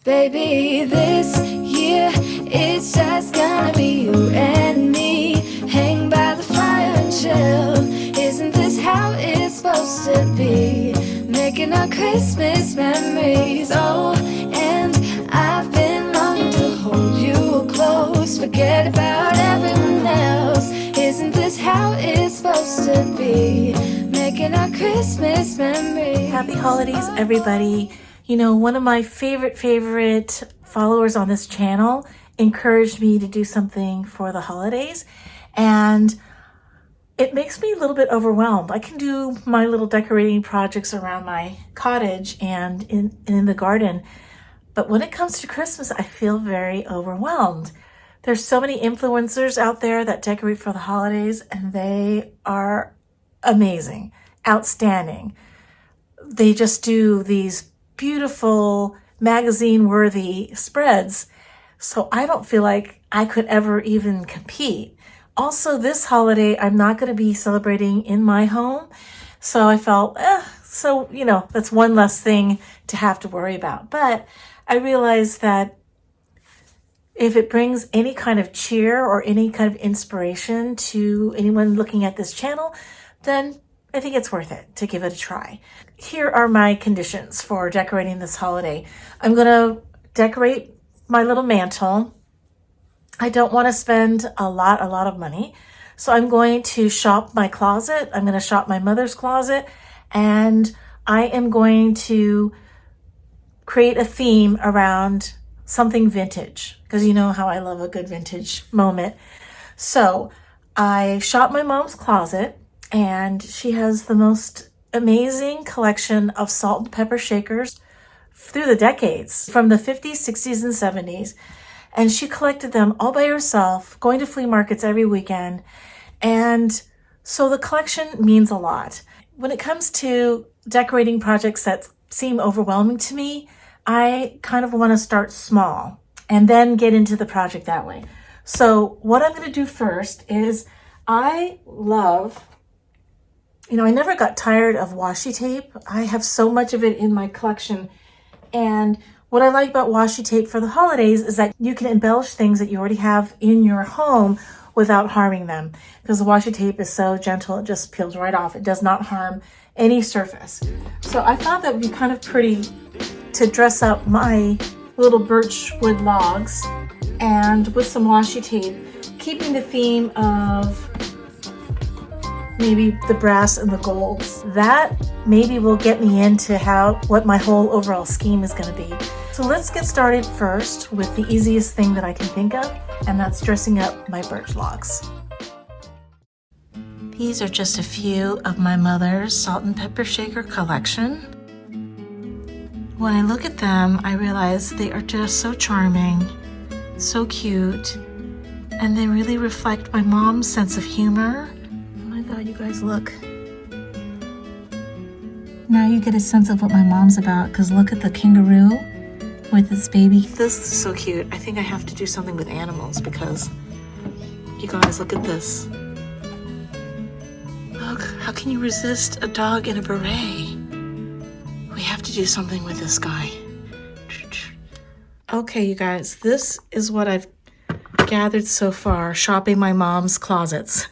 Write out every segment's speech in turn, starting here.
Baby, this year it's just gonna be you and me. Hang by the fire and chill. Isn't this how it's supposed to be? Making our Christmas memories. Oh, and I've been longing to hold you close. Forget about everyone else. Isn't this how it's supposed to be? Making our Christmas memories. Happy holidays, everybody. You know, one of my favorite followers on this channel encouraged me to do something for the holidays, and it makes me a little bit overwhelmed. I can do my little decorating projects around my cottage and in the garden, but when it comes to Christmas, I feel very overwhelmed. There's so many influencers out there that decorate for the holidays, and they are amazing, outstanding. They just do these beautiful magazine-worthy spreads, so I don't feel like I could ever even compete. Also, this holiday, I'm not going to be celebrating in my home, so I felt, so, you know, that's one less thing to have to worry about. But I realized that if it brings any kind of cheer or any kind of inspiration to anyone looking at this channel, then I think it's worth it to give it a try. Here are my conditions for decorating this holiday. I'm going to decorate my little mantle. I don't want to spend a lot of money. So I'm going to shop my closet. I'm going to shop my mother's closet, and I am going to create a theme around something vintage, because you know how I love a good vintage moment. So I shop my mom's closet, and she has the most amazing collection of salt and pepper shakers through the decades, from the 50s, 60s, and 70s. And she collected them all by herself, going to flea markets every weekend. And so the collection means a lot. When it comes to decorating projects that seem overwhelming to me, I kind of want to start small and then get into the project that way. So what I'm going to do first is I never got tired of washi tape. I have so much of it in my collection. And what I like about washi tape for the holidays is that you can embellish things that you already have in your home without harming them. Because the washi tape is so gentle, it just peels right off. It does not harm any surface. So I thought that would be kind of pretty to dress up my little birch wood logs and with some washi tape, keeping the theme of maybe the brass and the golds. That maybe will get me into what my whole overall scheme is going to be. So let's get started first with the easiest thing that I can think of, and that's dressing up my birch logs. These are just a few of my mother's salt and pepper shaker collection. When I look at them, I realize they are just so charming, so cute, and they really reflect my mom's sense of humor. God, you guys, look. Now you get a sense of what my mom's about, because look at the kangaroo with its baby. This is so cute. I think I have to do something with animals, because you guys, look at this. Look, how can you resist a dog in a beret? We have to do something with this guy. Okay, you guys, this is what I've gathered so far, shopping my mom's closets.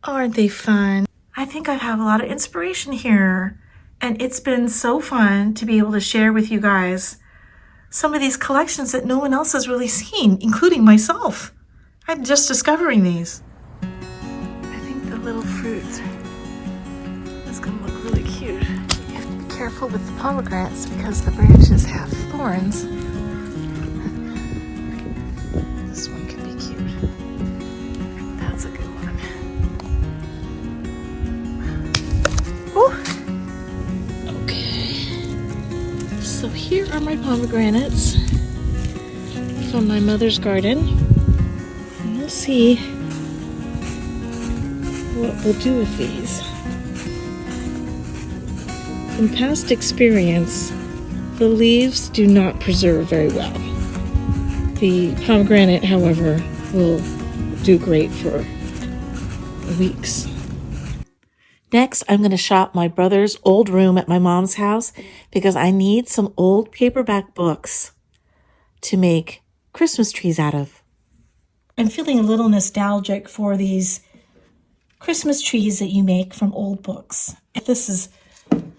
Aren't they fun? I think I have a lot of inspiration here, and it's been so fun to be able to share with you guys some of these collections that no one else has really seen, including myself. I'm just discovering these. I think the little fruit is going to look really cute. You have to be careful with the pomegranates because the branches have thorns. This one could be cute. That's a good one. So here are my pomegranates from my mother's garden. And we'll see what we'll do with these. From past experience, the leaves do not preserve very well. The pomegranate, however, will do great for weeks. Next, I'm going to shop my brother's old room at my mom's house because I need some old paperback books to make Christmas trees out of. I'm feeling a little nostalgic for these Christmas trees that you make from old books. This is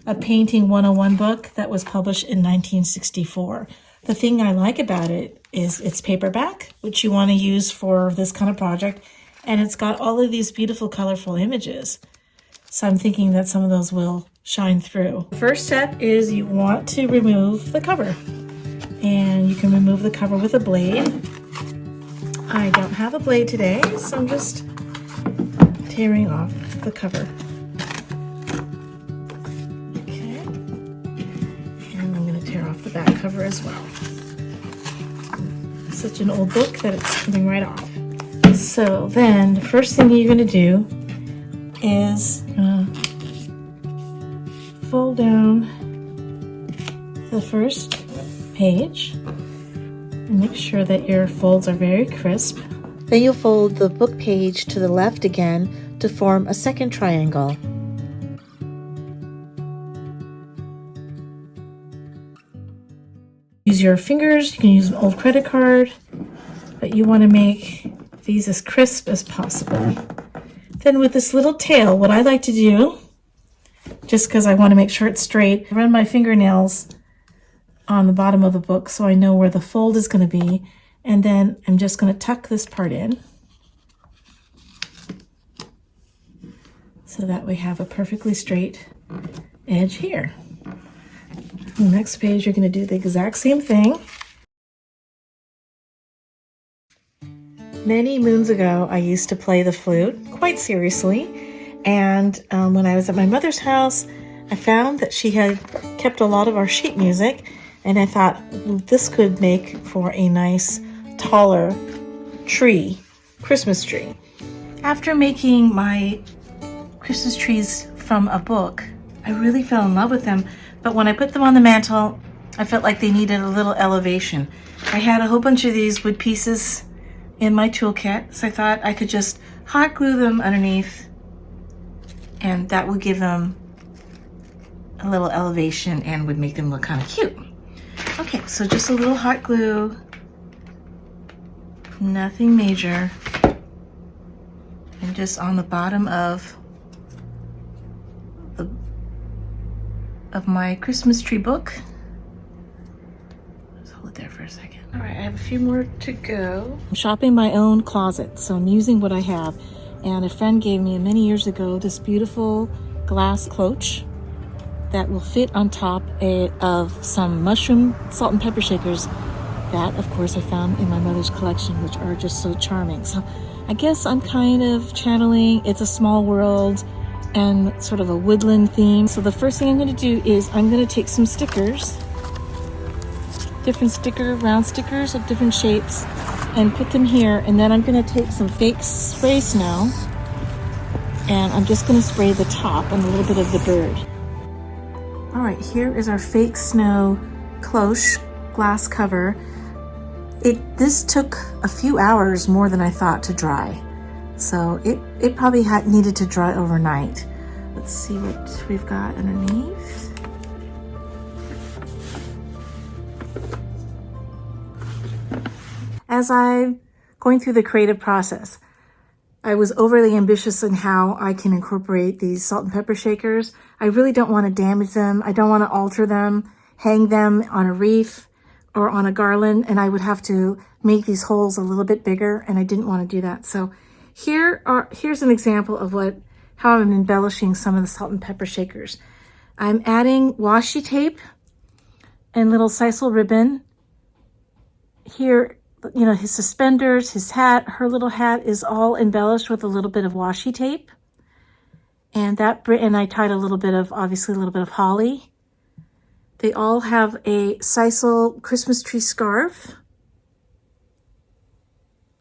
a Painting 101 book that was published in 1964. The thing I like about it is it's paperback, which you want to use for this kind of project, and it's got all of these beautiful, colorful images. So I'm thinking that some of those will shine through. The first step is you want to remove the cover, and you can remove the cover with a blade. I don't have a blade today, so I'm just tearing off the cover. Okay, and I'm going to tear off the back cover as well. Such an old book that it's coming right off. So then the first thing you're going to do is fold down the first page and make sure that your folds are very crisp. Then you'll fold the book page to the left again to form a second triangle. Use your fingers, you can use an old credit card, but you want to make these as crisp as possible. Then with this little tail, what I like to do, just because I want to make sure it's straight, I run my fingernails on the bottom of the book so I know where the fold is going to be, and then I'm just going to tuck this part in so that we have a perfectly straight edge here. On the next page, you're going to do the exact same thing. Many moons ago, I used to play the flute quite seriously, and when I was at my mother's house, I found that she had kept a lot of our sheet music, and I thought, well, this could make for a nice, taller tree, Christmas tree. After making my Christmas trees from a book, I really fell in love with them, but when I put them on the mantle, I felt like they needed a little elevation. I had a whole bunch of these wood pieces in my toolkit, so I thought I could just hot glue them underneath, and that would give them a little elevation and would make them look kind of cute. Okay, so just a little hot glue, nothing major, and just on the bottom of my Christmas tree book. Just hold it there for a second. All right, I have a few more to go. I'm shopping my own closet, so I'm using what I have. And a friend gave me many years ago this beautiful glass cloche that will fit on top of some mushroom salt and pepper shakers that, of course, I found in my mother's collection, which are just so charming. So I guess I'm kind of channeling It's a Small World and sort of a woodland theme. So the first thing I'm going to do is I'm going to take some stickers, different round stickers of different shapes, and put them here. And then I'm going to take some fake spray snow, and I'm just going to spray the top and a little bit of the bird. All right, here is our fake snow cloche glass cover. This took a few hours more than I thought to dry. So it probably needed to dry overnight. Let's see what we've got underneath. As I'm going through the creative process, I was overly ambitious in how I can incorporate these salt and pepper shakers. I really don't want to damage them. I don't want to alter them, hang them on a wreath or on a garland, and I would have to make these holes a little bit bigger, and I didn't want to do that. So here's an example of how I'm embellishing some of the salt and pepper shakers. I'm adding washi tape and little sisal ribbon. Here, you know, his suspenders, his hat, her little hat is all embellished with a little bit of washi tape. And I tied obviously a little bit of holly. They all have a sisal Christmas tree scarf,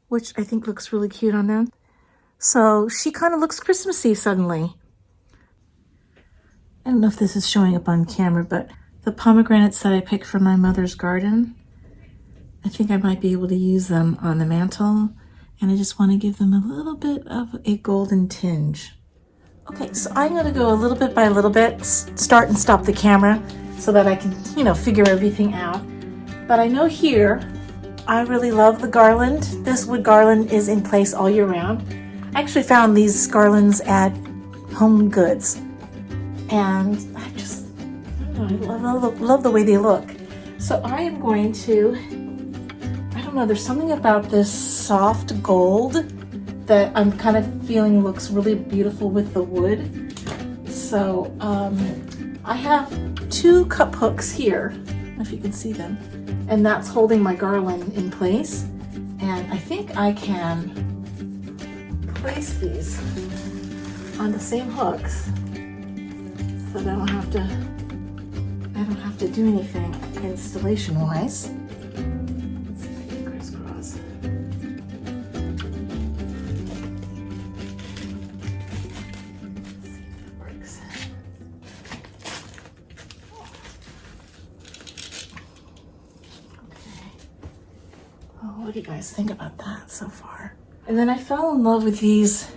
which I think looks really cute on them. So she kind of looks Christmassy suddenly. I don't know if this is showing up on camera, but the pomegranates that I picked from my mother's garden, I think I might be able to use them on the mantle, and I just want to give them a little bit of a golden tinge. Okay, so I'm going to go a little bit by little bit, start and stop the camera so that I can, figure everything out. But I know here I really love the garland. This wood garland is in place all year round. I actually found these garlands at Home Goods, and I love the way they look. So I am going to, I don't know, there's something about this soft gold that I'm kind of feeling looks really beautiful with the wood. So I have 2 cup hooks here, if you can see them, and that's holding my garland in place. And I think I can place these on the same hooks so that I don't have to do anything installation wise. Let's see if I can crisscross. Let's see if that works. Okay. Oh, what do you guys think about that so far? And then I fell in love with these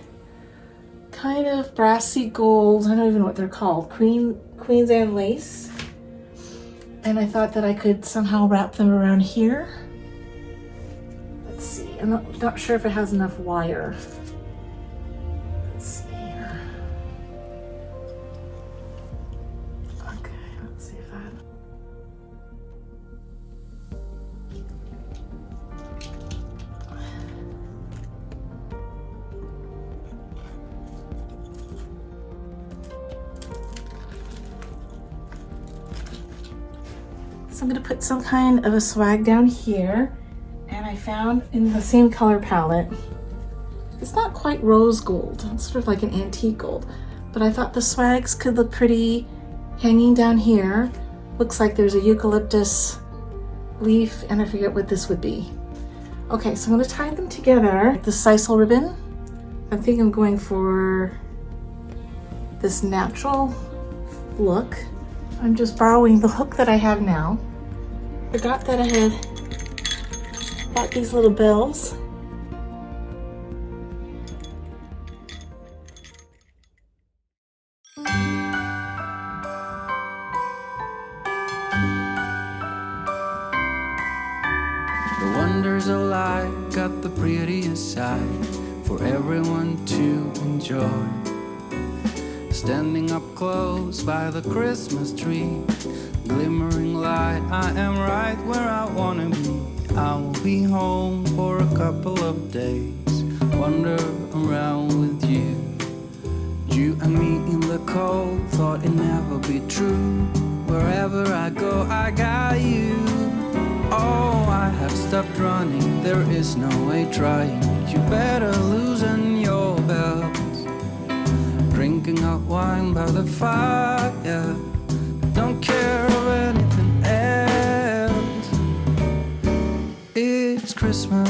kind of brassy gold, I don't even know what they're called, Queen's Anne lace. And I thought that I could somehow wrap them around here. Let's see, I'm not sure if it has enough wire. Let's see here. Okay, let's see if that. So I'm going to put some kind of a swag down here, and I found in the same color palette, it's not quite rose gold, it's sort of like an antique gold, but I thought the swags could look pretty hanging down here. Looks like there's a eucalyptus leaf, and I forget what this would be. Okay, so I'm going to tie them together. The sisal ribbon, I think I'm going for this natural look. I'm just borrowing the hook that I have now. Forgot that I had got these little bells. The wonders of life got the prettiest side for everyone to enjoy. Standing up close by the Christmas tree, glimmering light, I am right where I wanna be. I will be home for a couple of days, wander around with you. You and me in the cold, thought it'd never be true. Wherever I go, I got you. Oh, I have stopped running, there is no way trying. You better loosen your belt. Drinking hot wine by the fire, don't care of anything else. It's Christmas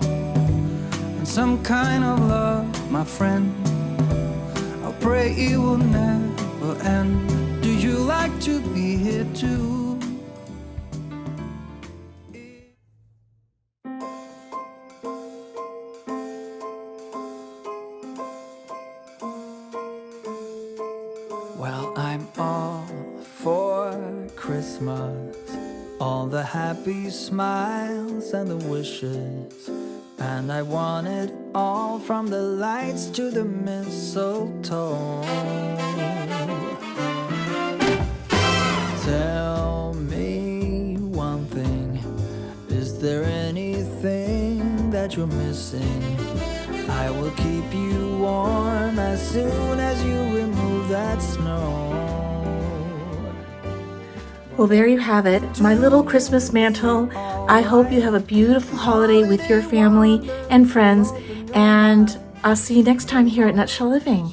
and some kind of love, my friend. I'll pray it will never end. Do you like to be here too? Well, I'm all for Christmas, all the happy smiles and the wishes, and I want it all from the lights to the mistletoe. Tell me one thing, is there anything that you're missing? I will keep you warm as soon as you remove that snow. Well, there you have it, my little Christmas mantle. I hope you have a beautiful holiday with your family and friends, and I'll see you next time here at Nutshell Living.